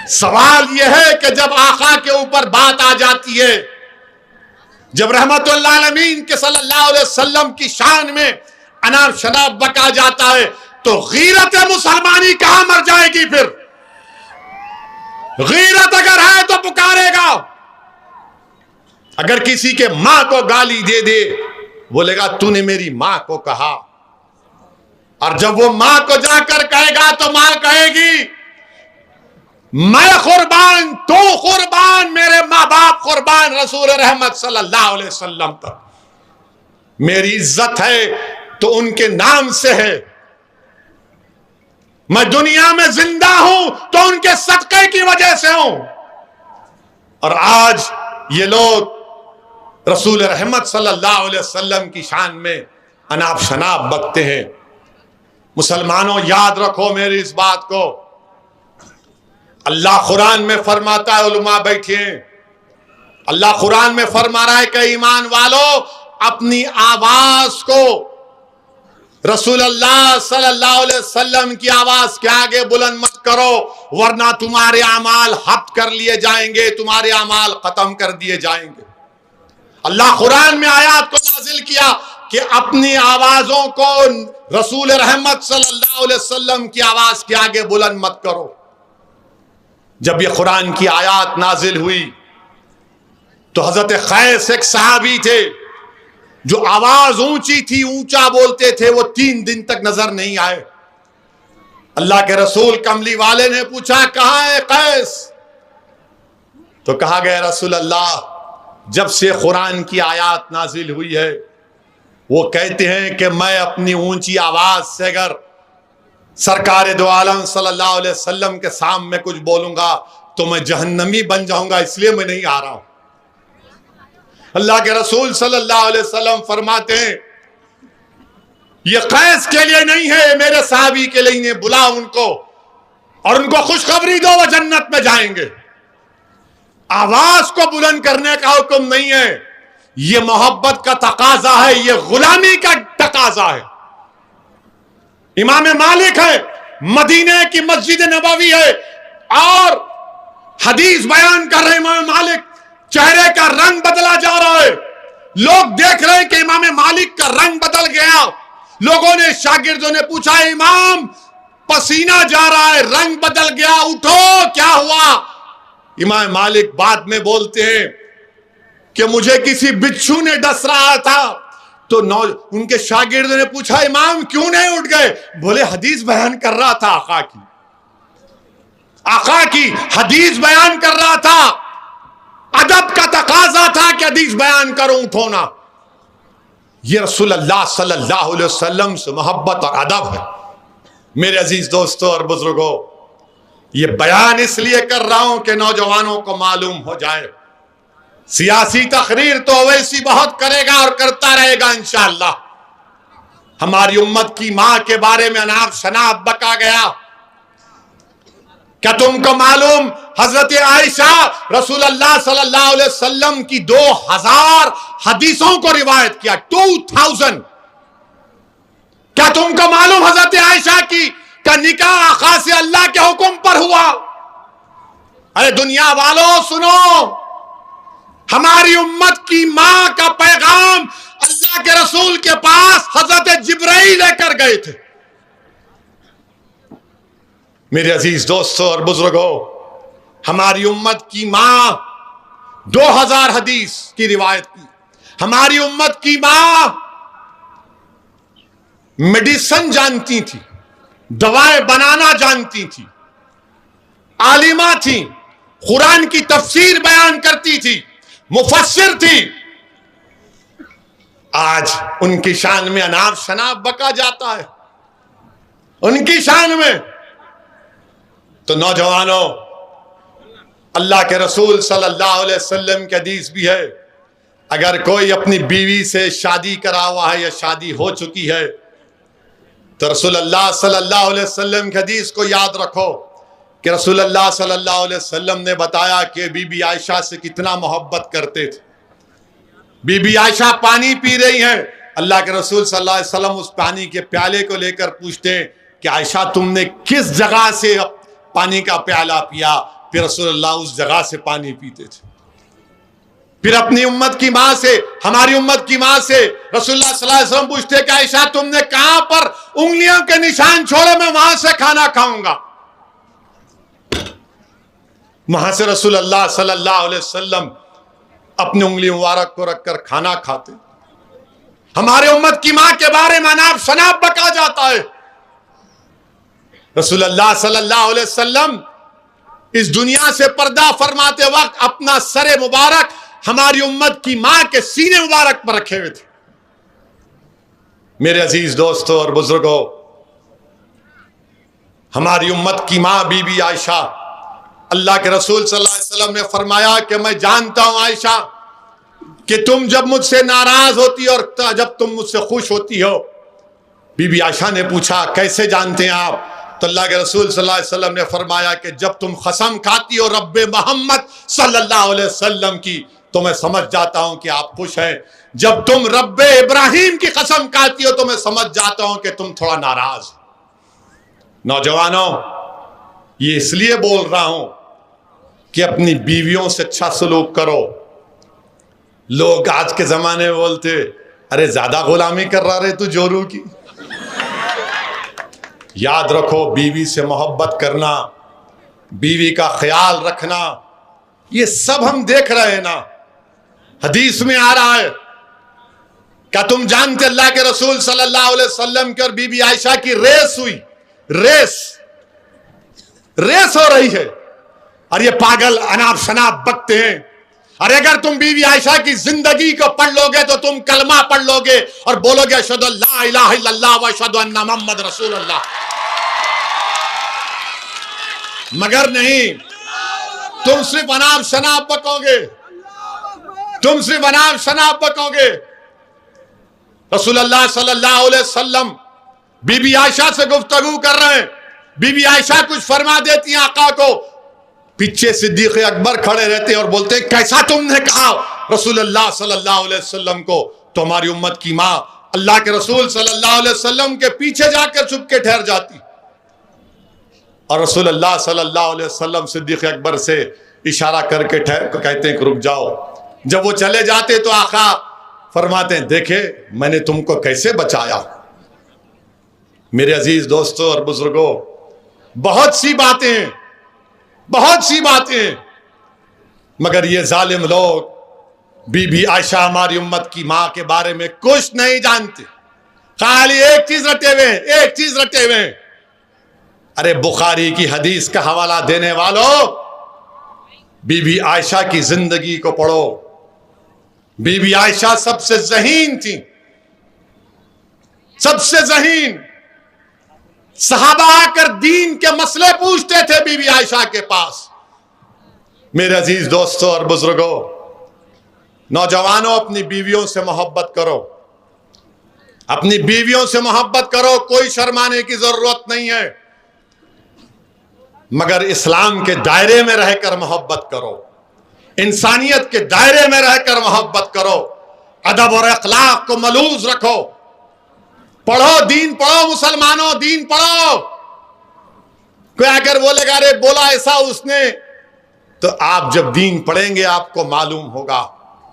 सवाल यह है कि जब आका के ऊपर बात आ जाती है, जब रहमतुल्लाह अलमीन के सल्लल्लाहु अलैहि वसल्लम की शान में अनाब शनाब बका जाता है, तो गीरत मुसलमानी कहां मर जाएगी? फिर गीरत अगर है तो पुकारेगा। अगर किसी के मां को गाली दे दे, बोलेगा तूने मेरी मां को कहा। और जब वो मां को जाकर कहेगा तो मां कहेगी मैं कुर्बान, तू कुर्बान, मेरे मां बाप कुर्बान, रसूल रहमत सल्लल्लाहु अलैहि वसल्लम तक। मेरी इज्जत है तो उनके नाम से है, मैं दुनिया में जिंदा हूं तो उनके सदक़े की वजह से हूं। और आज ये लोग रसूल रहमत सल्लल्लाहु अलैहि वसल्लम की शान में अनाब शनाब बकते हैं। मुसलमानों, याद रखो मेरी इस बात को। अल्लाह कुरान में फरमाता है, उलमा बैठिए, अल्लाह कुरान में फरमा रहा है कि ईमान वालों, अपनी आवाज को रसूल अल्लाह सल्लल्लाहु अलैहि वसल्लम की आवाज के आगे बुलंद मत करो, वरना तुम्हारे अमाल हब्त कर लिए जाएंगे, तुम्हारे अमाल खत्म कर दिए जाएंगे। अल्लाह कुरान में आयत को नाजिल किया कि अपनी आवाजों को रसूल रहमत सल्लल्लाहु अलैहि वसल्लम की आवाज के आगे बुलंद मत करो। जब ये कुरान की आयत नाजिल हुई तो हजरत खैस एक सहाबी थे जो आवाज ऊंची थी, ऊंचा बोलते थे, वो 3 दिन तक नजर नहीं आए। अल्लाह के रसूल कमली वाले ने पूछा कहां है कैस? तो कहा गया रसूल अल्लाह, जब से कुरान की आयत नाजिल हुई है वो कहते हैं कि मैं अपनी ऊंची आवाज से अगर सरकार दो आलम सल्लल्लाहु अलैहि वसल्लम के सामने कुछ बोलूंगा तो मैं जहन्नमी बन जाऊंगा, इसलिए मैं नहीं आ रहा हूं। अल्लाह के रसूल सल्लल्लाहु अलैहि वसल्लम फरमाते हैं ये कैस के लिए नहीं है, मेरे साहबी के लिए। इन्हें बुला उनको और उनको खुशखबरी दो, वो जन्नत में जाएंगे। आवाज को बुलंद करने का हुक्म नहीं है, ये मोहब्बत का तकाजा है, ये गुलामी का तकाजा है। इमाम मालिक है, मदीने की मस्जिद नबवी है और हदीस बयान कर रहे इमाम मालिक, चेहरे का रंग बदला जा रहा है। लोग देख रहे हैं कि इमाम मालिक का रंग बदल गया। लोगों ने, शागिर्दों ने पूछा इमाम पसीना जा रहा है, रंग बदल गया, उठो, क्या हुआ? इमाम मालिक बाद में बोलते हैं कि मुझे किसी बिच्छू ने डस रहा था। तो उनके शागिर्दों ने पूछा इमाम क्यों नहीं उठ गए? बोले हदीस बयान कर रहा था, आका की हदीस बयान कर रहा था, अदब का तकाजा था कि हदीस बयान करो, उठो ना। ये रसूल अल्लाह सल्लल्लाहु अलैहि वसल्लम से मोहब्बत और अदब है। मेरे अजीज दोस्तों और बुजुर्गों, ये बयान इसलिए कर रहा हूं कि नौजवानों को मालूम हो जाए। सियासी तकरीर तो वैसी बहुत करेगा और करता रहेगा इंशाअल्लाह। हमारी उम्मत की मां के बारे में अनाब शनाब बका गया। क्या तुमको मालूम हजरत आयशा रसूल अल्लाह सल्लल्लाहु अलैहि वसल्लम की 2000 हदीसों को रिवायत किया, 2000। क्या तुमको मालूम हजरत आयशा की का निकाह आका से अल्लाह के हुक्म पर हुआ? अरे दुनिया वालों सुनो, हमारी उम्मत की मां का पैगाम अल्लाह के रसूल के पास हजरत जिब्राइल लेकर गए थे। मेरे अजीज दोस्तों और बुजुर्गों, हमारी उम्मत की मां 2000 हदीस की रिवायत की। हमारी उम्मत की मां मेडिसिन जानती थी, दवाएं बनाना जानती थी, आलिमा थी, कुरान की तफसीर बयान करती थी, मुफस्सिर थी। आज उनकी शान में अनाब शनाब बका जाता है, उनकी शान में। तो नौजवानों, अल्लाह के रसूल सल्लल्लाहु अलैहि वसल्लम की हदीस भी है, अगर कोई अपनी बीवी से शादी करा हुआ है या शादी हो चुकी है तो रसूल अल्लाह सल्लल्लाहु अलैहि वसल्लम की हदीस को याद रखो कि रसूल अल्लाह सल्लल्लाहु अलैहि वसल्लम ने बताया कि बीबी आयशा से कितना मोहब्बत करते थे। बीबी आयशा पानी पी रही हैं, अल्लाह के रसूल सल्लल्लाहु अलैहि वसल्लम उस पानी के प्याले को लेकर पूछते हैं कि आयशा तुमने किस जगह से पानी का प्याला पिया? फिर रसूलुल्लाह उस जगह से पानी पीते थे। फिर अपनी उम्मत की मां से, हमारी उम्मत की मां से रसूलुल्लाह सल्लल्लाहु अलैहि वसल्लम पूछते कि आयशा तुमने कहां पर उंगलियों के निशान छोड़े, मैं वहां से खाना खाऊंगा। वहां से रसूलुल्लाह सल्लल्लाहु अलैहि वसल्लम अपनी उंगली मुबारक को रखकर खाना खाते। हमारे उम्मत की मां के बारे में अनाप शनाप बका जाता है। रसूलुल्लाह सल्लल्लाहु अलैहि वसल्लम इस दुनिया से पर्दा फरमाते वक्त अपना सरे मुबारक हमारी उम्मत की मां के सीने मुबारक पर रखे हुए थे। मेरे अजीज दोस्तों और बुजुर्गों, हमारी उम्मत की मां बीबी आयशा, अल्लाह के रसूल सल्लल्लाहु अलैहि वसल्लम ने फरमाया कि मैं जानता हूं आयशा कि तुम जब मुझसे नाराज होती हो और जब तुम मुझसे खुश होती हो। बीबी आयशा ने पूछा कैसे जानते हैं आप? तो अल्लाह के रसूल सल्लल्लाहु अलैहि वसल्लम ने फरमाया कि जब तुम कसम खाती हो रब्बे मोहम्मद सल्लल्लाहु अलैहि वसल्लम की, तो मैं समझ जाता हूं कि आप खुश हैं। जब तुम रब्बे इब्राहिम की कसम खाती हो तो मैं समझ जाता हूं कि तुम थोड़ा नाराज। नौजवानों, ये इसलिए बोल रहा हूं कि अपनी बीवियों से अच्छा सलूक करो। लोग आज के जमाने में बोलते अरे ज्यादा गुलामी कर रहा रे तू जोरू की। याद रखो, बीवी से मोहब्बत करना, बीवी का ख्याल रखना, ये सब हम देख रहे हैं ना। हदीस में आ रहा है, क्या तुम जानते अल्लाह के रसूल सल्लल्लाहु अलैहि वसल्लम के और बीबी आयशा की रेस हुई। रेस हो रही है और ये पागल अनाप शनाप बकते हैं। अरे अगर तुम बीबी आयशा की जिंदगी को पढ़ लोगे तो तुम कलमा पढ़ लोगे और बोलोगे अशहदु अल्ला इलाहा इल्लल्लाह व अशहदु अन्ना मुहम्मद रसूलुल्लाह। मगर नहीं, तुम सिर्फ अनाप शनाप बकोगे, तुम सिर्फ अनाप शनाप बकोगे। रसूलुल्लाह सल्लल्लाहु अलैहि वसल्लम बीबी आयशा से गुफ्तगू कर रहे हैं। बीबी आयशा कुछ फरमा देती हैं आका को, पीछे सिद्दीक अकबर खड़े रहते और बोलते हैं कैसा तुमने कहा रसूलुल्लाह सल्लल्लाहु अलैहि वसल्लम को? तो हमारी उम्मत की मां अल्लाह के रसूल सल्लल्लाहु अलैहि वसल्लम के पीछे जाकर छुप के ठहर जाती और रसूलुल्लाह सल्लल्लाहु अलैहि वसल्लम सिद्दीक अकबर से इशारा करके कहते हैं कि रुक जाओ। जब वो चले जाते तो आका फरमाते हैं देखे मैंने तुमको कैसे बचाया। मेरे अजीज दोस्तों और बुजुर्गों, बहुत सी बातें, मगर ये जालिम लोग बीबी आयशा हमारी उम्मत की मां के बारे में कुछ नहीं जानते। खाली एक चीज रटे हुए। अरे बुखारी की हदीस का हवाला देने वालों, बीबी आयशा की जिंदगी को पढ़ो। बीबी आयशा सबसे ज़हीन थी, सबसे ज़हीन। सहाबा आकर दीन के मसले पूछते थे बीबी आयशा के पास। मेरे अजीज दोस्तों और बुजुर्गों, नौजवानों, अपनी बीवियों से मोहब्बत करो, अपनी बीवियों से मोहब्बत करो। कोई शर्माने की जरूरत नहीं है, मगर इस्लाम के दायरे में रहकर मोहब्बत करो, इंसानियत के दायरे में रहकर मोहब्बत करो, अदब और अखलाक को मलूज रखो। पढ़ो, दीन पढ़ो, मुसलमानों दीन पढ़ो। कोई अगर बोलेगा अरे बोला ऐसा उसने, तो आप जब दीन पढ़ेंगे आपको मालूम होगा